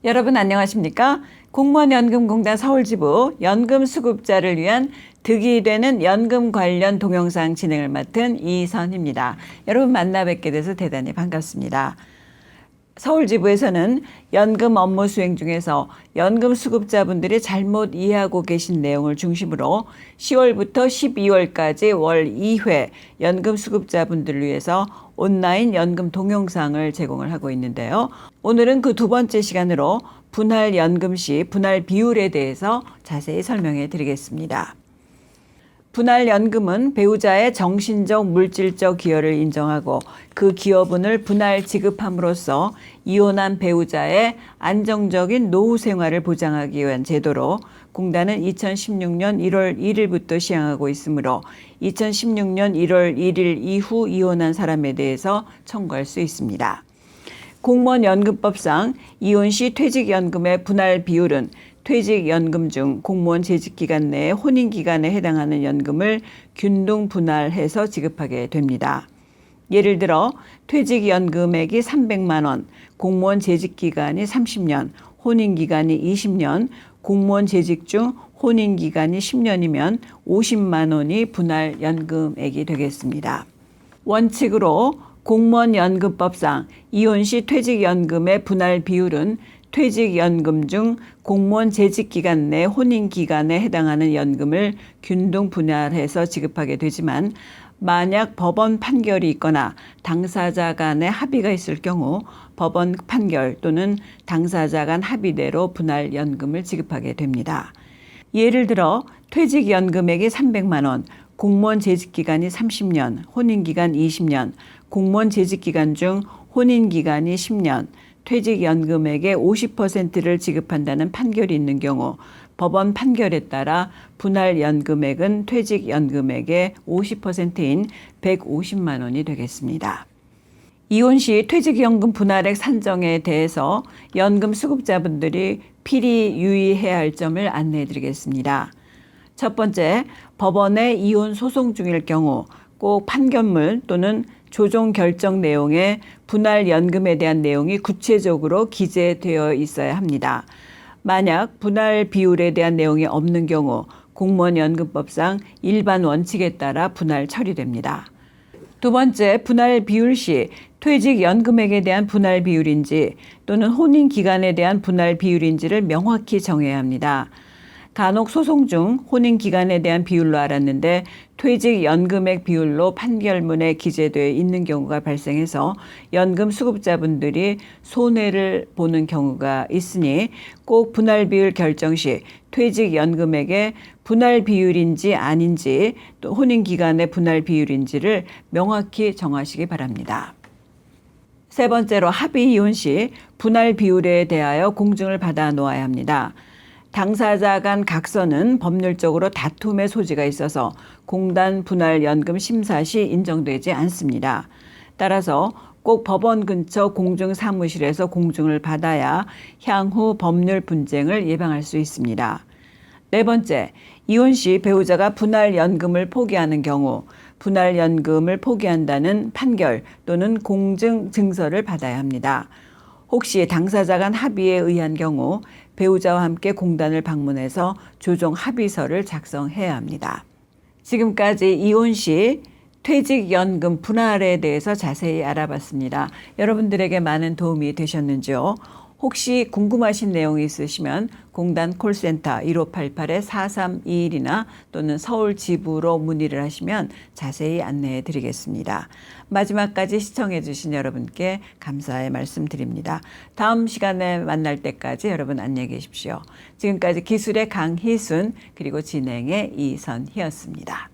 여러분 안녕하십니까? 공무원연금공단 서울지부 연금수급자를 위한 득이 되는 연금 관련 동영상 진행을 맡은 이선희입니다. 여러분 만나 뵙게 돼서 대단히 반갑습니다. 서울지부에서는 연금 업무 수행 중에서 연금수급자분들이 잘못 이해하고 계신 내용을 중심으로 10월부터 12월까지 월 2회 연금수급자분들을 위해서 온라인 연금 동영상을 제공을 하고 있는데요. 오늘은 그 두 번째 시간으로 분할 연금 시 분할 비율에 대해서 자세히 설명해 드리겠습니다. 분할 연금은 배우자의 정신적, 물질적 기여를 인정하고 그 기여분을 분할 지급함으로써 이혼한 배우자의 안정적인 노후 생활을 보장하기 위한 제도로 공단은 2016년 1월 1일부터 시행하고 있으므로 2016년 1월 1일 이후 이혼한 사람에 대해서 청구할 수 있습니다. 공무원연금법상 이혼 시 퇴직연금의 분할 비율은 퇴직연금 중 공무원 재직기간 내에 혼인기간에 해당하는 연금을 균등 분할해서 지급하게 됩니다. 예를 들어 퇴직연금액이 300만 원, 공무원 재직기간이 30년, 혼인기간이 20년, 공무원 재직 중 혼인기간이 10년이면 50만 원이 분할 연금액이 되겠습니다. 원칙으로 공무원연금법상 이혼 시 퇴직연금의 분할 비율은 퇴직연금 중 공무원 재직기간 내 혼인기간에 해당하는 연금을 균등 분할해서 지급하게 되지만 만약 법원 판결이 있거나 당사자 간의 합의가 있을 경우 법원 판결 또는 당사자 간 합의대로 분할 연금을 지급하게 됩니다. 예를 들어 퇴직연금액이 300만 원, 공무원 재직기간이 30년, 혼인기간 20년, 공무원 재직기간 중 혼인기간이 10년, 퇴직연금액의 50%를 지급한다는 판결이 있는 경우 법원 판결에 따라 분할연금액은 퇴직연금액의 50%인 150만 원이 되겠습니다. 이혼 시 퇴직연금 분할액 산정에 대해서 연금 수급자분들이 필히 유의해야 할 점을 안내해 드리겠습니다. 첫 번째, 법원에 이혼 소송 중일 경우 꼭 판결문 또는 조정 결정 내용에 분할 연금에 대한 내용이 구체적으로 기재되어 있어야 합니다. 만약 분할 비율에 대한 내용이 없는 경우 공무원연금법상 일반 원칙에 따라 분할 처리됩니다. 두 번째, 분할 비율 시 퇴직연금액에 대한 분할 비율인지 또는 혼인기간에 대한 분할 비율인지를 명확히 정해야 합니다. 간혹 소송 중 혼인기간에 대한 비율로 알았는데 퇴직연금액 비율로 판결문에 기재되어 있는 경우가 발생해서 연금 수급자분들이 손해를 보는 경우가 있으니 꼭 분할 비율 결정 시 퇴직연금액의 분할 비율인지 아닌지 또 혼인기간의 분할 비율인지를 명확히 정하시기 바랍니다. 세 번째로 합의 이혼 시 분할 비율에 대하여 공증을 받아 놓아야 합니다. 당사자 간 각서는 법률적으로 다툼의 소지가 있어서 공단 분할연금 심사 시 인정되지 않습니다. 따라서 꼭 법원 근처 공증사무실에서 공증을 받아야 향후 법률 분쟁을 예방할 수 있습니다. 네 번째, 이혼 시 배우자가 분할연금을 포기하는 경우 분할연금을 포기한다는 판결 또는 공증 증서를 받아야 합니다. 혹시 당사자 간 합의에 의한 경우 배우자와 함께 공단을 방문해서 조정 합의서를 작성해야 합니다. 지금까지 이혼 시 퇴직연금 분할에 대해서 자세히 알아봤습니다. 여러분들에게 많은 도움이 되셨는지요? 혹시 궁금하신 내용이 있으시면 공단 콜센터 1588-4321이나 또는 서울지부로 문의를 하시면 자세히 안내해 드리겠습니다. 마지막까지 시청해 주신 여러분께 감사의 말씀 드립니다. 다음 시간에 만날 때까지 여러분 안녕히 계십시오. 지금까지 기술의 강희순 그리고 진행의 이선희였습니다.